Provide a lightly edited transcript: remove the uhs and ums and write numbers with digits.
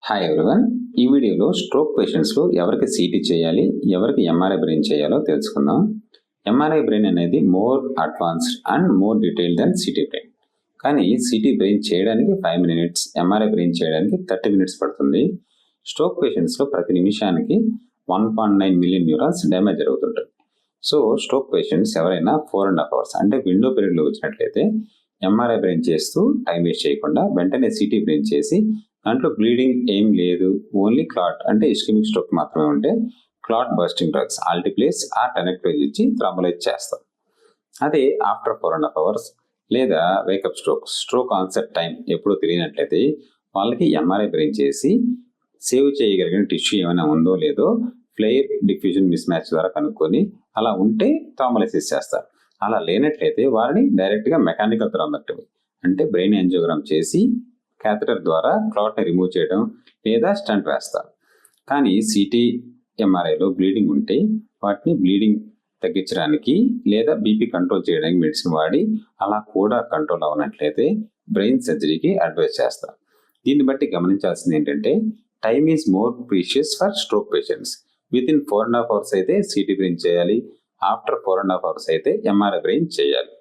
Hi everyone. ఈ వీడియోలో stroke పేషెంట్స్లో ఎవరికి సిటీ చేయాలి, ఎవరికి ఎంఆర్ఐ బ్రెయిన్ చేయాలో తెలుసుకుందాం. ఎంఆర్ఐ బ్రెయిన్ అనేది more advanced and more detailed than CT brain. కానీ సిటీ బ్రెయిన్ చేయడానికి 5 minutes, ఎంఆర్ఐ బ్రెయిన్ చేయడానికి 30 minutes పడుతుంది. స్ట్రోక్ పేషెంట్స్లో ప్రతి నిమిషానికి 1.9 million న్యూరాన్స్ డ్యామేజ్ జరుగుతుంటుంది. సో స్ట్రోక్ పేషెంట్స్ ఎవరైనా 4.5 hours అంటే విండో పీరియడ్లో వచ్చినట్లయితే ఎంఆర్ఐ బ్రెయిన్ చేస్తూ టైం వేస్ట్ చేయకుండా వెంటనే సిటీ బ్రెయిన్ చేసి దాంట్లో బ్లీడింగ్ ఏం లేదు, ఓన్లీ క్లాట్ అంటే ఇస్కెమిక్ స్ట్రోక్ మాత్రమే ఉంటే క్లాట్ బస్టింగ్ డ్రగ్స్ ఆల్టిప్లేస్ ఆ టెనెక్టోజ్ ఇచ్చి థ్రాంబోలైజ్ చేస్తాం. అదే ఆఫ్టర్ 4.5 hours లేదా వేకప్ స్ట్రోక్ ఆన్సెట్ టైం ఎప్పుడూ తెలియనట్లయితే వాళ్ళకి ఎంఆర్ఐ బ్రెయిన్ చేసి సేవ్ చేయగలిగిన టిష్యూ ఏమైనా ఉందో లేదో ఫ్లేర్ డిఫ్యూజన్ మిస్ మ్యాచ్ ద్వారా కనుక్కొని అలా ఉంటే థ్రాంబోలైసిస్ చేస్తారు. అలా లేనట్లయితే వారిని డైరెక్ట్గా మెకానికల్ థ్రాంబెక్టమీ అంటే బ్రెయిన్ యాంజియోగ్రామ్ చేసి క్యాథెటర్ ద్వారా క్లాట్ని రిమూవ్ చేయడం లేదా స్టంట్ వేస్తారు. కానీ సిటీ ఎంఆర్ఐలో బ్లీడింగ్ ఉంటే వాటిని బ్లీడింగ్ తగ్గించడానికి లేదా బీపీ కంట్రోల్ చేయడానికి మెడిసిన్ వాడి అలా కూడా కంట్రోల్ అవ్వనట్లయితే బ్రెయిన్ సర్జరీకి అడ్వైస్ చేస్తారు. దీన్ని బట్టి గమనించాల్సింది ఏంటంటే time is more precious for stroke patients. With in 4.5 hours అయితే సిటీ బ్రెయిన్ చేయాలి, ఆఫ్టర్ 4.5 hours అయితే ఎంఆర్ఐ బ్రెయిన్ చేయాలి.